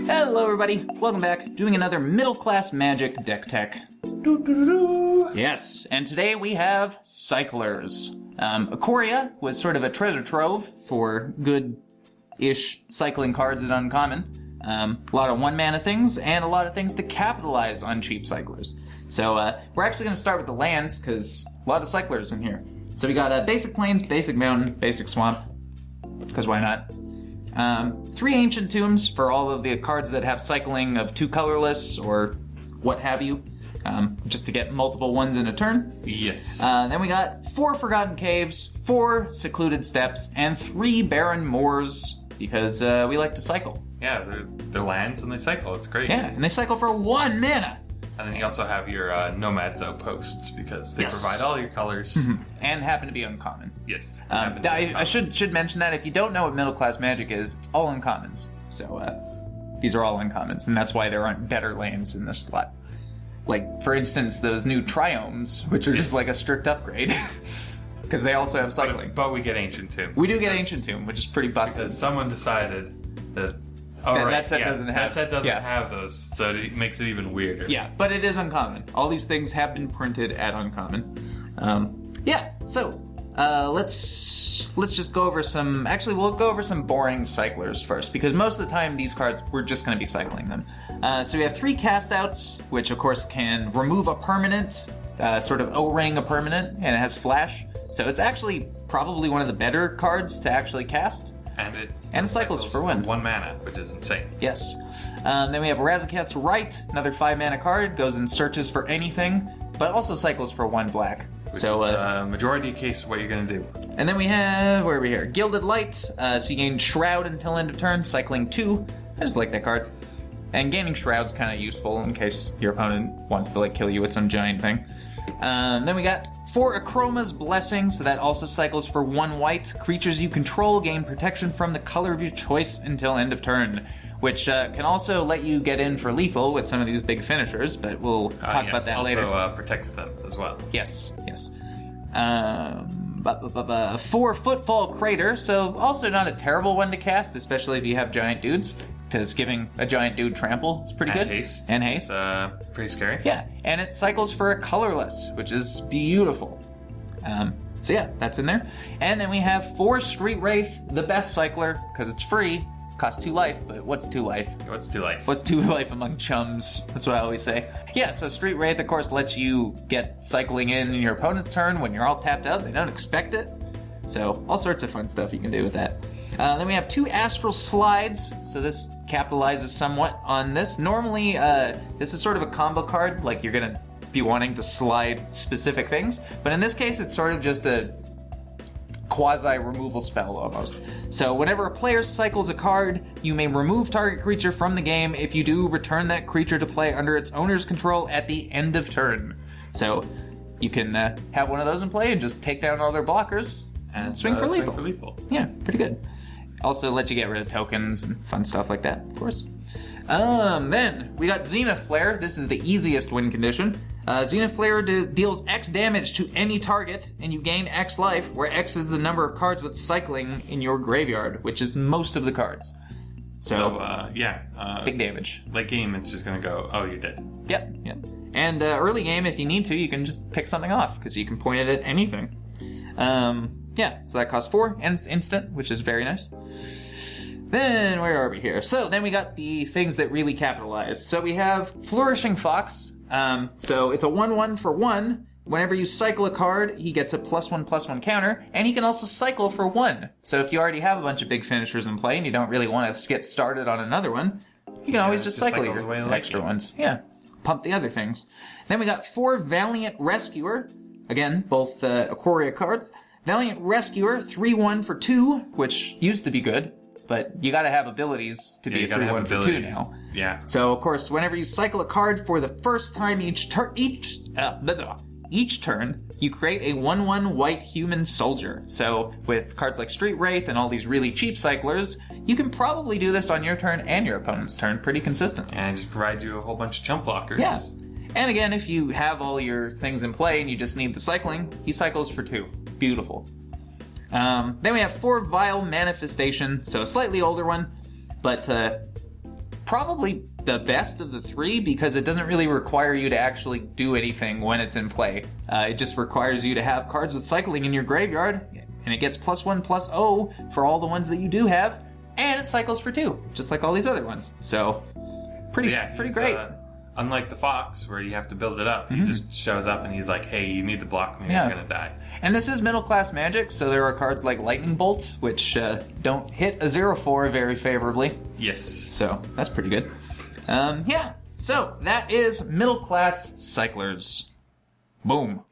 Hello everybody, welcome back, doing another middle class magic deck tech. Yes, and today we have cyclers. Ikoria was sort of a treasure trove for good-ish cycling cards at Uncommon. A lot of one-mana things, and a lot of things to capitalize on cheap cyclers. So we're actually going to start with the lands, because a lot of cyclers in here. So we got basic plains, basic mountain, basic swamp, because why not? 3 ancient tombs for all of the cards that have cycling of 2 colorless or what have you, just to get multiple ones in a turn. Yes. Then we got 4 forgotten caves, 4 secluded steppes, and 3 barren moors because we like to cycle. Yeah, they're lands and they cycle. It's great. Yeah, and they cycle for 1 mana. And then you also have your nomads outposts because they Yes. provide all your colors. And happen to be uncommon. Yes. I should mention that if you don't know what middle class magic is, it's all uncommons. So these are all uncommons, and that's why there aren't better lands in this slot. Like, for instance, those new triomes, which are just like a strict upgrade. Because they also have cycling. But we get Ancient Tomb. We do get Ancient Tomb, which is pretty busted. Because someone decided that... That set doesn't have... That set doesn't have those, so it makes it even weirder. Yeah, but it is uncommon. All these things have been printed at uncommon. Yeah, so let's just go over some... Actually, we'll go over some boring cyclers first, because most of the time these cards, we're just going to be cycling them. So we have 3 cast outs, which of course can remove a permanent, sort of O-ring a permanent, and it has flash. So it's actually probably one of the better cards to actually cast. And it cycles for 1 mana, which is insane. Yes. Then we have Razakat's Right, another 5-mana card, goes and searches for anything, but also cycles for 1 black. Which so is majority case what you're going to do. And then we have, where are we here? Gilded Light, so you gain Shroud until end of turn, cycling 2. I just like that card. And gaining Shroud's kind of useful in case your opponent wants to kill you with some giant thing. Then we got 4 Acromas Blessings, so that also cycles for 1 white. Creatures you control gain protection from the color of your choice until end of turn, which can also let you get in for lethal with some of these big finishers, but we'll talk about that later. Also protects them as well. Yes. 4 Footfall Crater, so also not a terrible one to cast, especially if you have giant dudes, because giving a giant dude trample is pretty good. And haste. It's pretty scary. Yeah, and it cycles for a colorless, which is beautiful. So yeah, that's in there. And then we have 4 Street Wraith, the best cycler, because it's free, costs 2 life, but what's 2 life? What's 2 life? What's 2 life among chums? That's what I always say. Yeah, so Street Wraith, of course, lets you get cycling in your opponent's turn when you're all tapped out. They don't expect it. So all sorts of fun stuff you can do with that. Then we have 2 Astral Slides, so this capitalizes somewhat on this. Normally, this is sort of a combo card, like you're going to be wanting to slide specific things, but in this case, it's sort of just a quasi-removal spell almost. So whenever a player cycles a card, you may remove target creature from the game. If you do, return that creature to play under its owner's control at the end of turn. So you can have one of those in play and just take down all their blockers and swing for lethal. Yeah, pretty good. Also lets you get rid of tokens and fun stuff like that, of course. Then we got Xena Flare. This is the easiest win condition. Xena Flare deals X damage to any target, and you gain X life, where X is the number of cards with cycling in your graveyard, which is most of the cards. So big damage. Late game, it's just going to go, oh, you're dead. Yep. And early game, if you need to, you can just pick something off, because you can point it at anything. So that costs 4, and it's instant, which is very nice. Then, where are we here? So, then we got the things that really capitalize. So we have Flourishing Fox. So it's a 1/1 for 1. Whenever you cycle a card, he gets a +1/+1 counter, and he can also cycle for 1. So if you already have a bunch of big finishers in play, and you don't really want to get started on another one, you can always just cycle your extra ones. Yeah, pump the other things. Then we got 4 Valiant Rescuer. Again, both Ikoria cards. Valiant Rescuer, 3/1 for 2, which used to be good, but you gotta have abilities to be a 3/1 for 2 now. Yeah. So, of course, whenever you cycle a card for the first time each turn, you create a 1/1 white human soldier. So, with cards like Street Wraith and all these really cheap cyclers, you can probably do this on your turn and your opponent's turn pretty consistently. And it just provides you a whole bunch of chump blockers. Yeah. And again, if you have all your things in play and you just need the cycling, he cycles for 2. Beautiful. Then we have 4 Vial Manifestation, so a slightly older one, but probably the best of the three because it doesn't really require you to actually do anything when it's in play. It just requires you to have cards with cycling in your graveyard, and it gets +1/+0 for all the ones that you do have, and it cycles for 2, just like all these other ones. So, pretty great. Unlike the Fox, where you have to build it up, he just shows up and he's like, hey, you need to block me, you're gonna die. And this is middle class Magic, so there are cards like Lightning Bolt, which don't hit a 0/4 very favorably. Yes. So, that's pretty good. So that is middle class cyclers. Boom.